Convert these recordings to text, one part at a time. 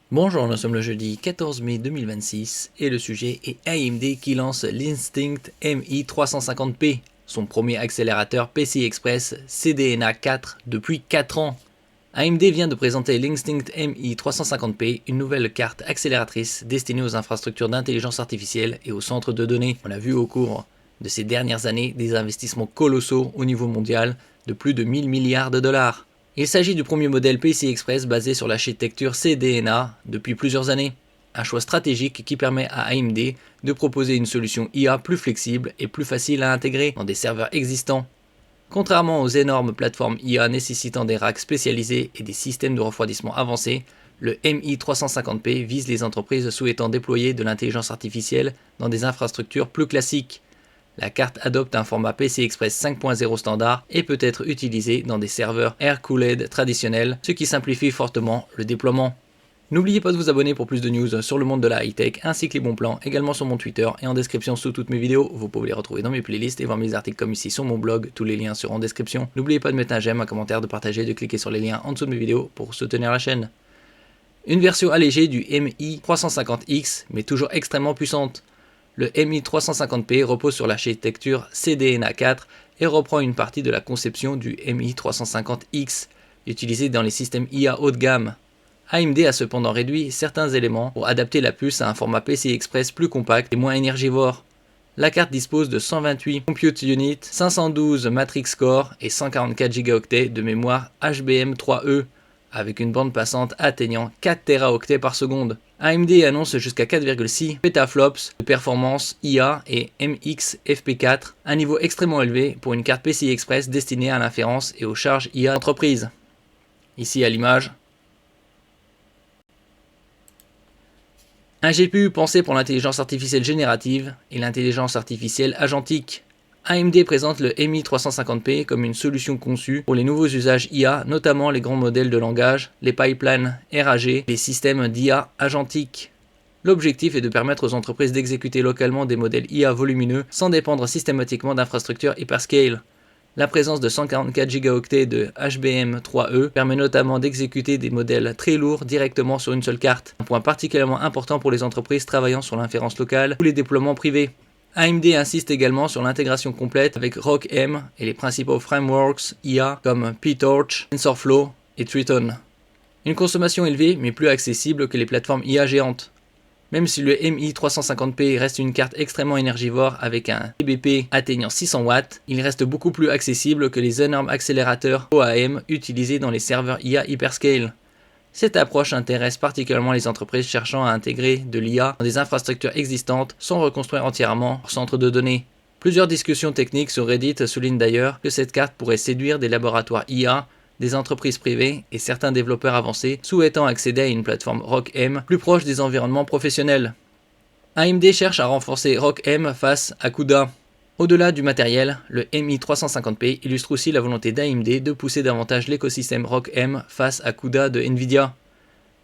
Bonjour, nous sommes le jeudi 14 mai 2026 et le sujet est AMD qui lance l'Instinct MI350P, son premier accélérateur PCI Express CDNA 4 depuis 4 ans. AMD vient de présenter l'Instinct MI350P, une nouvelle carte accélératrice destinée aux infrastructures d'intelligence artificielle et aux centres de données. On a vu au cours de ces dernières années des investissements colossaux au niveau mondial de plus de 1000 milliards de dollars. Il s'agit du premier modèle PCI Express basé sur l'architecture CDNA depuis plusieurs années. Un choix stratégique qui permet à AMD de proposer une solution IA plus flexible et plus facile à intégrer dans des serveurs existants. Contrairement aux énormes plateformes IA nécessitant des racks spécialisés et des systèmes de refroidissement avancés, le MI350P vise les entreprises souhaitant déployer de l'intelligence artificielle dans des infrastructures plus classiques. La carte adopte un format PCI Express 5.0 standard et peut être utilisée dans des serveurs air-cooled traditionnels, ce qui simplifie fortement le déploiement. N'oubliez pas de vous abonner pour plus de news sur le monde de la high-tech ainsi que les bons plans, également sur mon Twitter et en description sous toutes mes vidéos. Vous pouvez les retrouver dans mes playlists et voir mes articles comme ici sur mon blog, tous les liens seront en description. N'oubliez pas de mettre un j'aime, un commentaire, de partager, de cliquer sur les liens en dessous de mes vidéos pour soutenir la chaîne. Une version allégée du MI350X mais toujours extrêmement puissante. Le MI350P repose sur l'architecture CDNA 4 et reprend une partie de la conception du MI350X, utilisé dans les systèmes IA haut de gamme. AMD a cependant réduit certains éléments pour adapter la puce à un format PCI Express plus compact et moins énergivore. La carte dispose de 128 Compute Units, 512 Matrix Core et 144 Go de mémoire HBM3E, avec une bande passante atteignant 4 Teraoctets par seconde. AMD annonce jusqu'à 4,6 petaflops de performance IA et MX-FP4, un niveau extrêmement élevé pour une carte PCI Express destinée à l'inférence et aux charges IA d'entreprise. Ici à l'image, un GPU pensé pour l'intelligence artificielle générative et l'intelligence artificielle agentique. AMD présente le MI350P comme une solution conçue pour les nouveaux usages IA, notamment les grands modèles de langage, les pipelines RAG, les systèmes d'IA agentique. L'objectif est de permettre aux entreprises d'exécuter localement des modèles IA volumineux sans dépendre systématiquement d'infrastructures hyperscale. La présence de 144 Go de HBM3E permet notamment d'exécuter des modèles très lourds directement sur une seule carte, un point particulièrement important pour les entreprises travaillant sur l'inférence locale ou les déploiements privés. AMD insiste également sur l'intégration complète avec ROCm et les principaux frameworks IA comme PyTorch, TensorFlow et Triton. Une consommation élevée mais plus accessible que les plateformes IA géantes. Même si le MI350P reste une carte extrêmement énergivore avec un TBP atteignant 600 watts, il reste beaucoup plus accessible que les énormes accélérateurs OAM utilisés dans les serveurs IA hyperscale. Cette approche intéresse particulièrement les entreprises cherchant à intégrer de l'IA dans des infrastructures existantes sans reconstruire entièrement leur centre de données. Plusieurs discussions techniques sur Reddit soulignent d'ailleurs que cette carte pourrait séduire des laboratoires IA, des entreprises privées et certains développeurs avancés souhaitant accéder à une plateforme ROCm plus proche des environnements professionnels. AMD cherche à renforcer ROCm face à CUDA. Au-delà du matériel, le MI350P illustre aussi la volonté d'AMD de pousser davantage l'écosystème ROCm face à CUDA de Nvidia.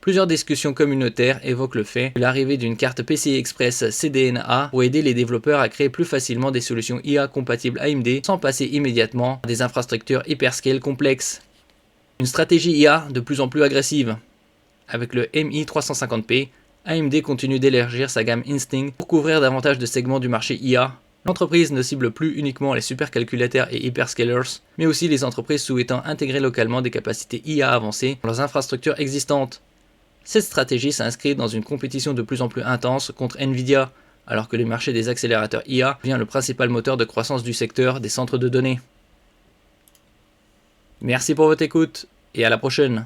Plusieurs discussions communautaires évoquent le fait que l'arrivée d'une carte PCI Express CDNA pour aider les développeurs à créer plus facilement des solutions IA compatibles AMD sans passer immédiatement à des infrastructures hyperscale complexes. Une stratégie IA de plus en plus agressive. Avec le MI350P, AMD continue d'élargir sa gamme Instinct pour couvrir davantage de segments du marché IA. L'entreprise ne cible plus uniquement les supercalculateurs et hyperscalers, mais aussi les entreprises souhaitant intégrer localement des capacités IA avancées dans leurs infrastructures existantes. Cette stratégie s'inscrit dans une compétition de plus en plus intense contre Nvidia, alors que le marché des accélérateurs IA devient le principal moteur de croissance du secteur des centres de données. Merci pour votre écoute et à la prochaine.